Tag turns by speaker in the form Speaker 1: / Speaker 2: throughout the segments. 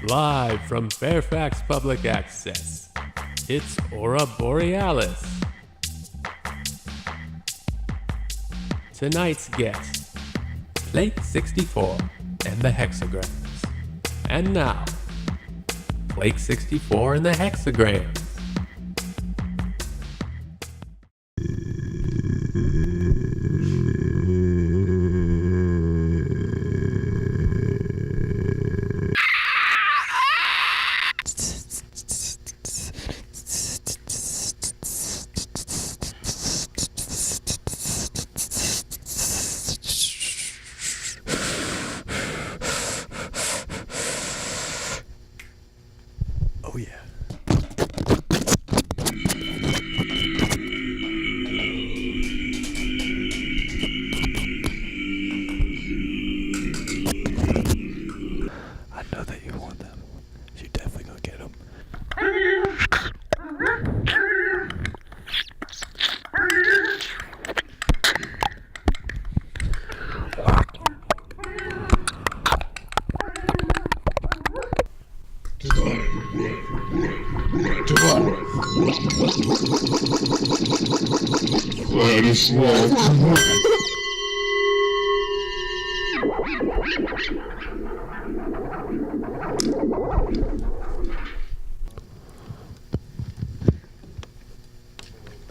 Speaker 1: Live from Fairfax Public Access, it's Aura Borealis. Tonight's guest, Plake 64 and the Hexagrams. And now, Plake 64 and the Hexagrams.
Speaker 2: Oh yeah. I know that you want them. You definitely gonna get them.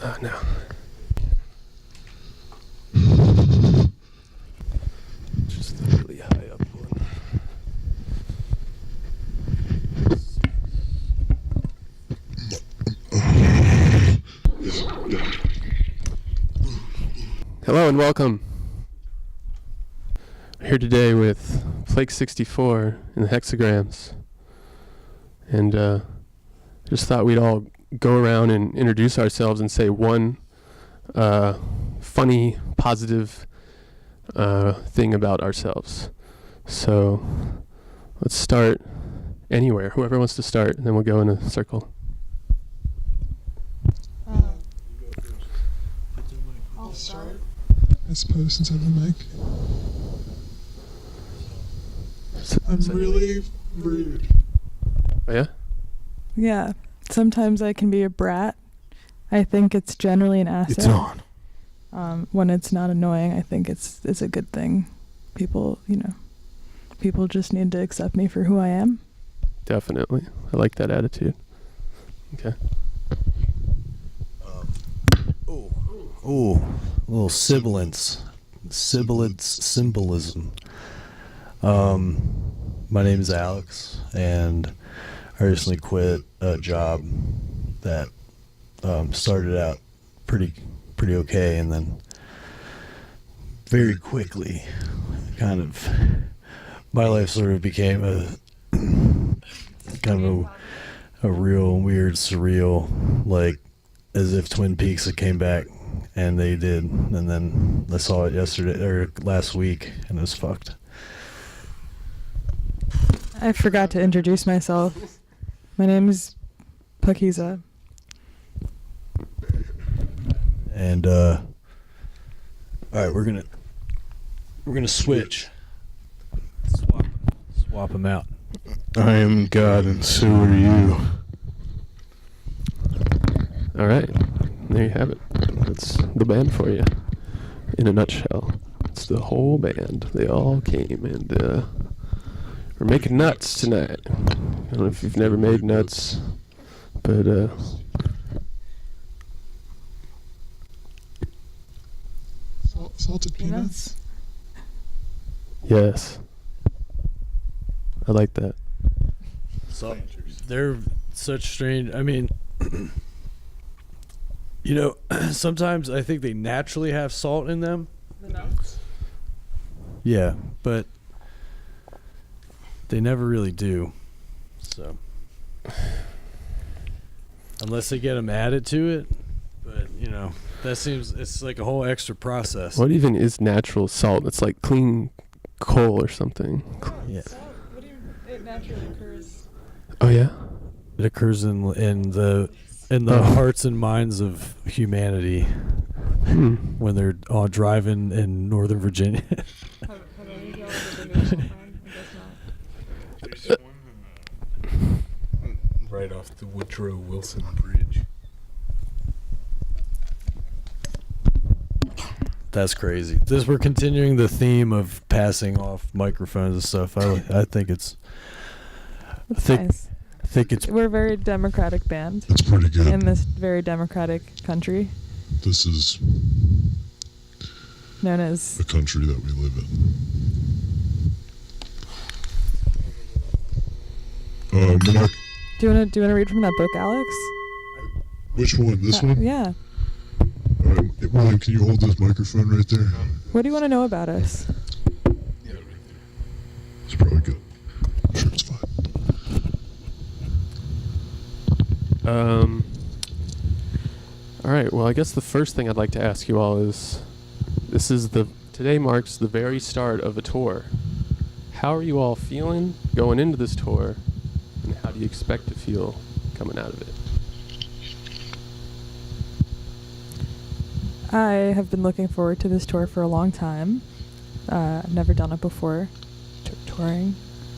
Speaker 1: Oh no. Just the really high up one. Hello and welcome. We're here today with Plake 64 and the Hexagrams. And just thought we'd all go around and introduce ourselves and say one funny, positive thing about ourselves. So let's start anywhere. Whoever wants to start, and then we'll go in a circle.
Speaker 3: I'll start. I suppose, since I have the mic. I'm really rude.
Speaker 1: Oh yeah?
Speaker 4: Yeah. Sometimes I can be a brat. I think it's generally an asset.
Speaker 2: It's on.
Speaker 4: When it's not annoying, I think it's a good thing. People just need to accept me for who I am.
Speaker 1: Definitely. I like that attitude. Okay.
Speaker 2: Ooh, a little sibilance. Symbolism. My name is Alex, and I recently quit a job that started out pretty okay, and then very quickly, kind of, my life sort of became a kind of a real weird, surreal, like as if Twin Peaks had came back, and they did, and then I saw it yesterday or last week, and it was fucked.
Speaker 4: I forgot to introduce myself. My name is Pakiza.
Speaker 2: And all right, we're gonna switch, swap them out.
Speaker 3: I am God, and so are you.
Speaker 1: All right. There you have it. That's the band for you. In a nutshell. It's the whole band. They all came, and we're making nuts tonight. I don't know if you've never made nuts, but
Speaker 3: Salted peanuts.
Speaker 1: yes. I like that.
Speaker 2: So they're such strange. I mean, sometimes I think they naturally have salt in them.
Speaker 4: The nuts?
Speaker 2: Yeah, but they never really do. So unless they get them added to it, but that seems it's like a whole extra process.
Speaker 1: What even is natural salt? It's like clean coal or something.
Speaker 2: Yeah.
Speaker 4: What do you? It naturally occurs.
Speaker 1: Oh yeah?
Speaker 2: It occurs in the hearts and minds of humanity when they're all driving in Northern Virginia.
Speaker 5: Woodrow Wilson Bridge.
Speaker 2: That's crazy. We're continuing the theme of passing off microphones and stuff. I think it's.
Speaker 4: Nice.
Speaker 2: I think it's.
Speaker 4: We're a very democratic band
Speaker 3: It's pretty good.
Speaker 4: in this very democratic country
Speaker 3: This is
Speaker 4: known as.
Speaker 3: the country that we live in. Mark,
Speaker 4: Do you want to read from that book, Alex?
Speaker 3: which one? This one?
Speaker 4: Yeah.
Speaker 3: William, can you hold this microphone right there?
Speaker 4: What do you want to know about us?
Speaker 3: It's probably good. I'm sure it's fine.
Speaker 1: All right. Well, I guess the first thing I'd like to ask you all is, today marks the very start of a tour. How are you all feeling going into this tour, and how do you expect to feel coming out of it?
Speaker 4: I have been looking forward to this tour for a long time. I've never done it before, touring.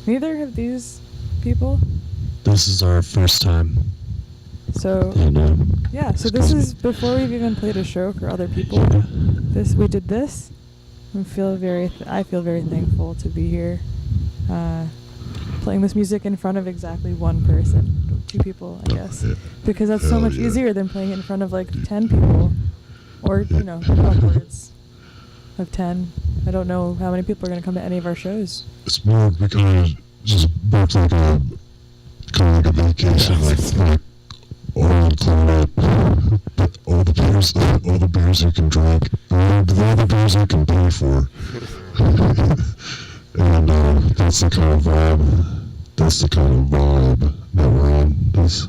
Speaker 4: Neither have these people.
Speaker 2: This is our first time.
Speaker 4: So yeah, so this is before we've even played a show for other people. We did this. I feel very thankful to be here, playing this music in front of exactly one person, 2 people, I guess,
Speaker 3: Yeah.
Speaker 4: because that's so
Speaker 3: Hell
Speaker 4: much
Speaker 3: yeah.
Speaker 4: easier than playing it in front of like 10 people, or upwards of 10. I don't know how many people are going to come to any of our shows.
Speaker 3: It's more we kind of just booked like a vacation, like all included, but all the beers you can drink, all the beers you can pay for, and that's the kind of vibe that we're on this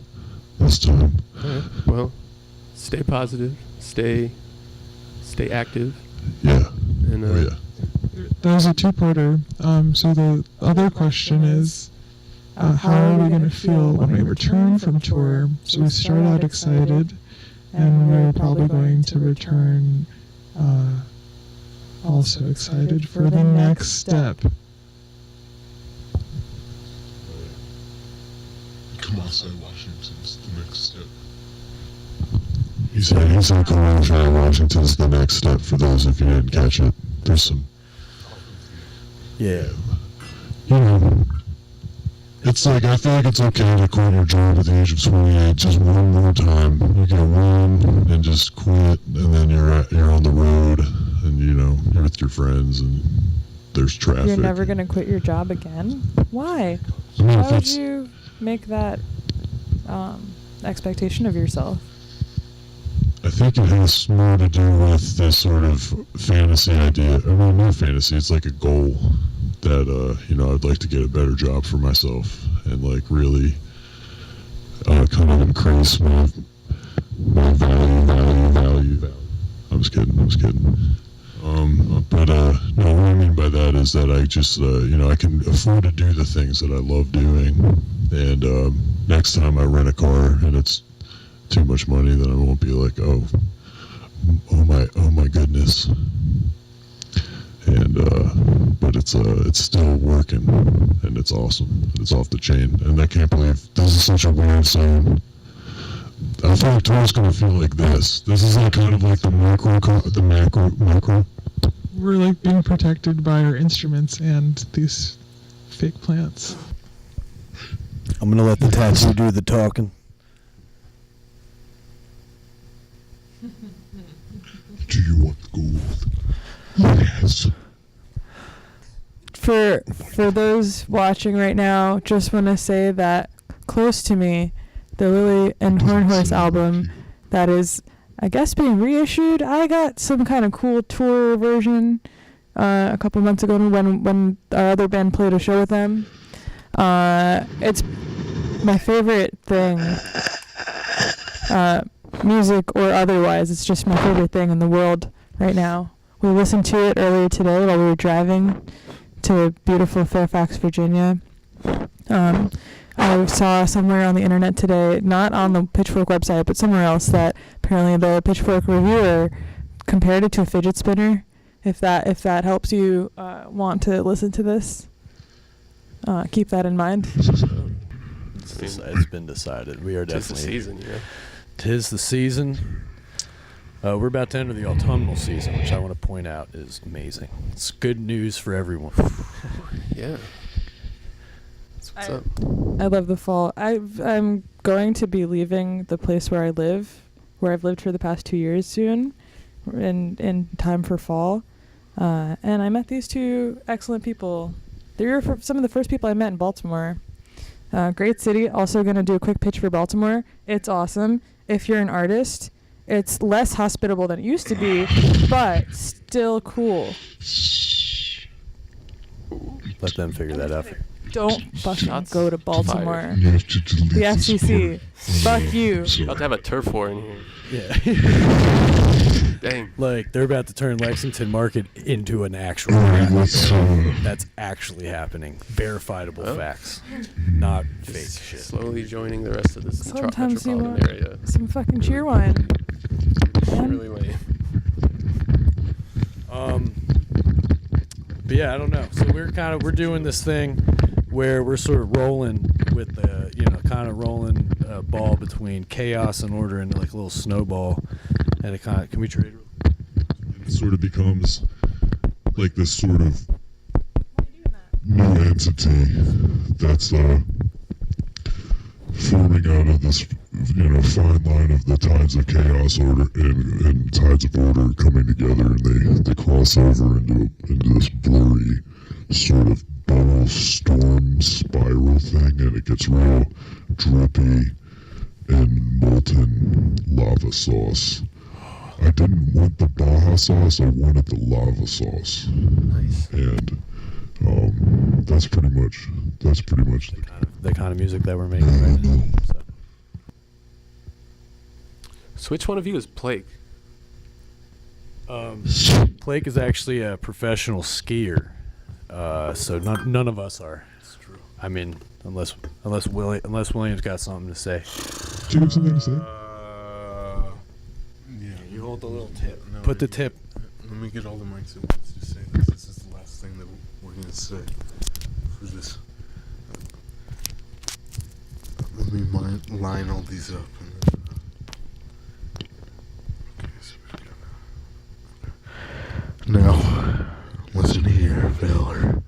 Speaker 3: time.
Speaker 1: All right. Well, stay positive, stay active,
Speaker 3: Yeah.
Speaker 1: and
Speaker 3: Oh yeah.
Speaker 6: That was a two-parter. So the other question is, how are we going to feel when we return from tour? So we start out excited, and we're probably going to return also excited for the next step.
Speaker 3: Come on, say Washington's the next step. He said Colorado Washington's the next step. For those if you didn't catch it, there's some.
Speaker 2: Yeah.
Speaker 3: You know, it's like I feel like it's okay to quit your job at the age of 28 just one more time. You get one and just quit, and then you're on the road, and you're with your friends, and there's traffic.
Speaker 4: You're never going to quit your job again? Why?
Speaker 3: I mean,
Speaker 4: Why would you make that expectation of yourself?
Speaker 3: I think it has more to do with this sort of fantasy idea. I mean, not fantasy, it's like a goal that, I'd like to get a better job for myself and, like, really kind of increase my value. I'm just kidding. But no, what I mean by that is that I just, I can afford to do the things that I love doing. And next time I rent a car and it's too much money, then I won't be like, oh my goodness. And but it's still working, and it's awesome. It's off the chain, and I can't believe this is such a weird saying. I feel like tour's gonna feel like this. This is like kind of like the macro.
Speaker 6: We're like being protected by our instruments and these fake plants.
Speaker 2: I'm gonna let the tattoo do the talking.
Speaker 3: Do you want the gold? Yes.
Speaker 4: For those watching right now, just want to say that Close to Me, the Lily and Horn Horse album that is, I guess, being reissued. I got some kind of cool tour version a couple months ago when our other band played a show with them. It's my favorite thing, music or otherwise. It's just my favorite thing in the world right now. We listened to it earlier today while we were driving to beautiful Fairfax, Virginia. I saw somewhere on the internet today, not on the Pitchfork website, but somewhere else, that apparently the Pitchfork reviewer compared it to a fidget spinner. If that helps you want to listen to this, keep that in mind.
Speaker 1: It's
Speaker 2: it's been decided. We are
Speaker 1: Tis the
Speaker 2: definitely
Speaker 1: season, yeah.
Speaker 2: Tis the season. We're about to enter the autumnal season, which I want to point out is amazing. It's good news for everyone.
Speaker 1: Yeah. What's up?
Speaker 4: I love the fall. I'm going to be leaving the place where I live, where I've lived for the past 2 years soon, in time for fall. And I met these two excellent people. They were some of the first people I met in Baltimore. Great city. Also going to do a quick pitch for Baltimore. It's awesome. If you're an artist, it's less hospitable than it used to be, but still cool.
Speaker 2: Let them figure that out.
Speaker 4: Don't fucking
Speaker 1: Shots
Speaker 4: go to Baltimore.
Speaker 1: fired.
Speaker 3: You have to delete
Speaker 4: The
Speaker 3: this
Speaker 4: FCC.
Speaker 3: part.
Speaker 4: Fuck you.
Speaker 3: Sorry.
Speaker 1: About to have a turf war in here.
Speaker 2: Yeah.
Speaker 1: Dang.
Speaker 2: Like, they're about to turn Lexington Market into an actual
Speaker 3: Alright,
Speaker 2: rap.
Speaker 3: let's,
Speaker 2: That's actually happening. Verifiable
Speaker 1: Oh.
Speaker 2: facts. Not fake
Speaker 1: Just
Speaker 2: shit.
Speaker 1: slowly joining the rest of this
Speaker 4: Sometimes you
Speaker 1: metropolitan
Speaker 4: want
Speaker 1: area.
Speaker 4: some fucking cheer wine. Man.
Speaker 1: Really lame.
Speaker 2: But yeah, I don't know. So we're doing this thing where we're sort of rolling with the, kind of rolling a ball between chaos and order into like a little snowball. And it kind of, can we trade?
Speaker 3: it sort of becomes like this sort of new entity that's forming out of this fine line of the tides of chaos order and tides of order coming together, and they cross over into this blurry sort of bubble storm spiral thing, and it gets real drippy and molten lava sauce. I didn't want the Baja sauce, I wanted the lava sauce.
Speaker 1: Nice.
Speaker 3: And that's pretty much
Speaker 2: The kind of music that we're making right now.
Speaker 1: So which one of you is Plake?
Speaker 2: Plake is actually a professional skier, so none of us are.
Speaker 5: It's true.
Speaker 2: I mean, unless William's got something to say.
Speaker 3: Do you have something to say?
Speaker 5: Yeah.
Speaker 2: You hold the little tip.
Speaker 5: No,
Speaker 2: Put the
Speaker 5: maybe-
Speaker 2: tip.
Speaker 5: Let me get all the mics at once. Just say this. This is the last thing that we're gonna say for this. Let me line all these up. Okay, so we go now. Now, listen here, Valor.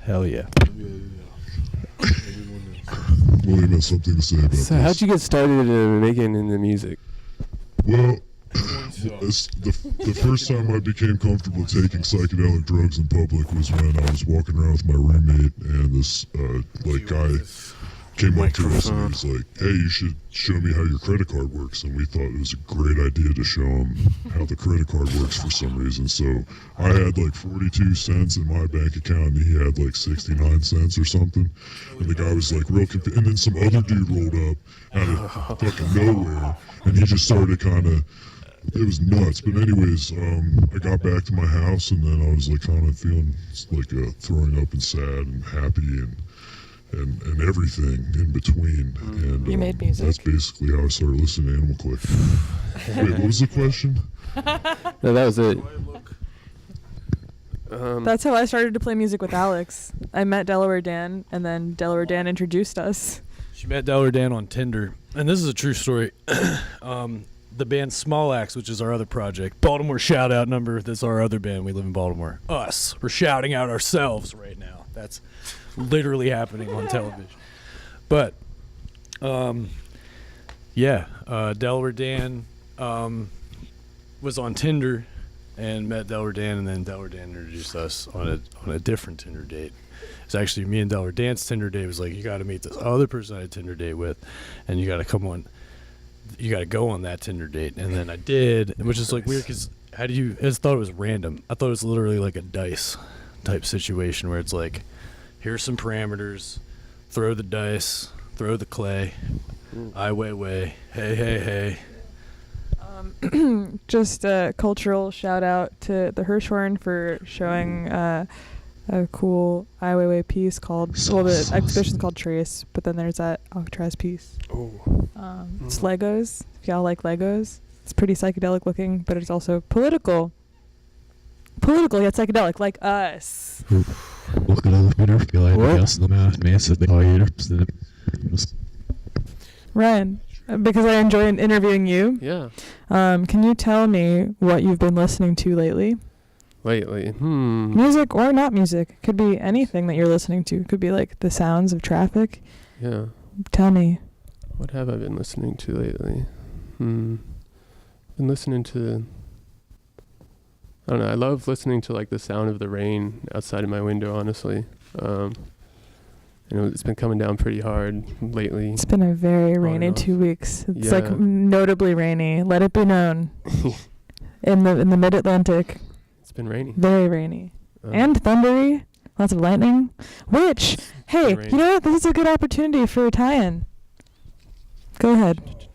Speaker 2: Hell yeah.
Speaker 3: William has something to say about
Speaker 1: So
Speaker 3: this.
Speaker 1: how'd you get started in making into music?
Speaker 3: Well, the first time I became comfortable taking psychedelic drugs in public was when I was walking around with my roommate, and this guy came up to us and he was like, "Hey, you should show me how your credit card works." And we thought it was a great idea to show him how the credit card works for some reason. So I had like 42 cents in my bank account, and he had like 69 cents or something. And the guy was like real confused. And then some other dude rolled up out of fucking nowhere, and he just started kind of. It was nuts. But anyways, I got back to my house, and then I was like kind of feeling like throwing up and sad and happy and everything in between. And
Speaker 4: You made music?
Speaker 3: That's basically how I started listening to Animal Collective. Wait, what was the question?
Speaker 1: No, that was it.
Speaker 4: That's how I started to play music with Alex. I met Delaware Dan, and then Delaware Dan introduced us.
Speaker 2: She met Delaware Dan on Tinder, and this is a true story. The band Small Axe, which is our other project, Baltimore shout out number. That's our other band. We live in Baltimore. Us. We're shouting out ourselves right now. That's literally happening on television. But, Delaware Dan was on Tinder and met Delaware Dan, and then Delaware Dan introduced us on a different Tinder date. It's actually me and Delaware Dan's Tinder date was like, you got to meet this other person I had a Tinder date with, and you got to come on. You got to go on that Tinder date. And then I did, which is like weird because I just thought it was random. I thought it was literally like a dice type situation where it's like, here's some parameters, throw the dice, throw the clay, I weigh, hey.
Speaker 4: Just a cultural shout out to the Hirshhorn for showing a cool Ai Weiwei piece called, well, the exhibition's called Trace, but then there's that Alcatraz piece.
Speaker 1: Oh.
Speaker 4: It's Legos. If y'all like Legos, it's pretty psychedelic looking, but it's also political yet psychedelic, like us. Ryan, because I enjoy interviewing you.
Speaker 1: Yeah.
Speaker 4: Can you tell me what you've been listening to lately? Music or not music. Could be anything that you're listening to. Could be like the sounds of traffic.
Speaker 1: Yeah.
Speaker 4: Tell me.
Speaker 1: What have I been listening to lately? Been listening to... I don't know. I love listening to like the sound of the rain outside of my window, honestly. It's been coming down pretty hard lately.
Speaker 4: It's been a very rainy 2 weeks. It's like notably rainy. Let it be known. in the mid-Atlantic.
Speaker 1: It's been rainy.
Speaker 4: Very rainy. And thundery. Lots of lightning. Which, hey, you know what? This is a good opportunity for a tie-in. Go ahead.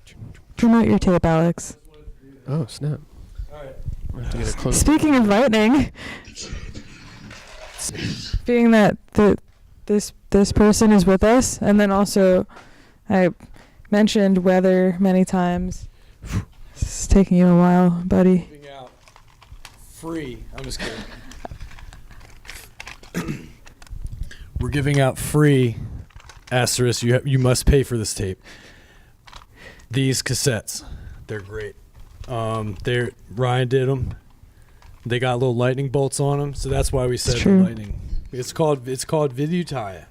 Speaker 4: Promote your tape, Alex.
Speaker 1: Oh, snap. All right.
Speaker 4: Speaking of lightning, being that this person is with us, and then also I mentioned weather many times. It's taking you a while, buddy.
Speaker 7: Giving out free. I'm just kidding. We're giving out free. Asterisk. You must pay for this tape. These cassettes, they're great. Ryan did them. They got little lightning bolts on them, so that's why we said the lightning. It's called Vidyutaya.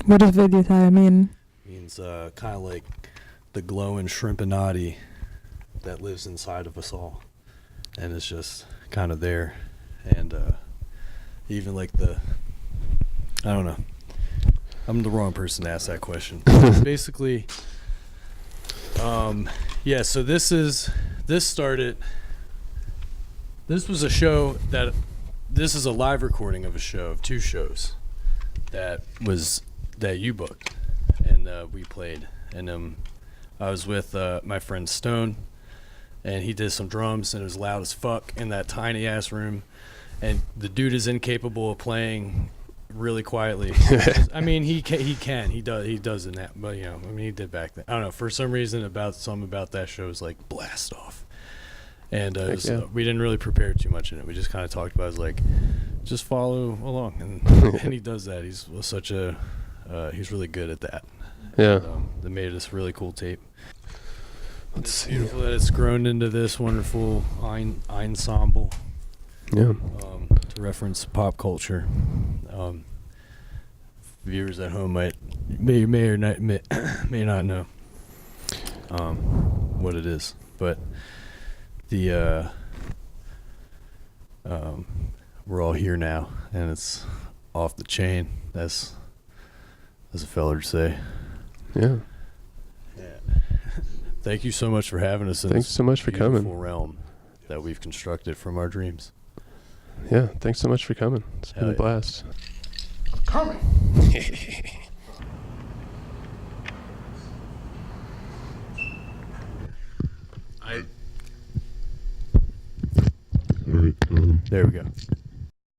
Speaker 4: What does Vidyutaya mean?
Speaker 7: Means kind of like the glowing shrimpanati that lives inside of us all, and it's just kind of there, and even like I don't know. I'm the wrong person to ask that question. Basically, so this was a show this is a live recording of a show of 2 shows that you booked, and we played, and I was with my friend Stone, and he did some drums, and it was loud as fuck in that tiny ass room, and the dude is incapable of playing really quietly. I mean, he does in that, but he did back then. I don't know, for some reason about that show was like blast off, and we didn't really prepare too much in it. We just kind of talked about it. It was like, just follow along, and he does that. He's he's really good at that.
Speaker 1: Yeah.
Speaker 7: And, that made us a really cool tape.
Speaker 1: It's
Speaker 7: beautiful that it's grown into this wonderful ensemble.
Speaker 1: Yeah.
Speaker 7: To reference pop culture, viewers at home may or may not know what it is, but we're all here now, and it's off the chain. That's a feller to say.
Speaker 1: Yeah.
Speaker 7: Thank you so much for having us in
Speaker 1: Thanks
Speaker 7: this
Speaker 1: so much for coming.
Speaker 7: beautiful realm that we've constructed from our dreams.
Speaker 1: Yeah, thanks so much for coming. It's been a blast.
Speaker 5: I'm coming.
Speaker 3: All right,
Speaker 7: There we go.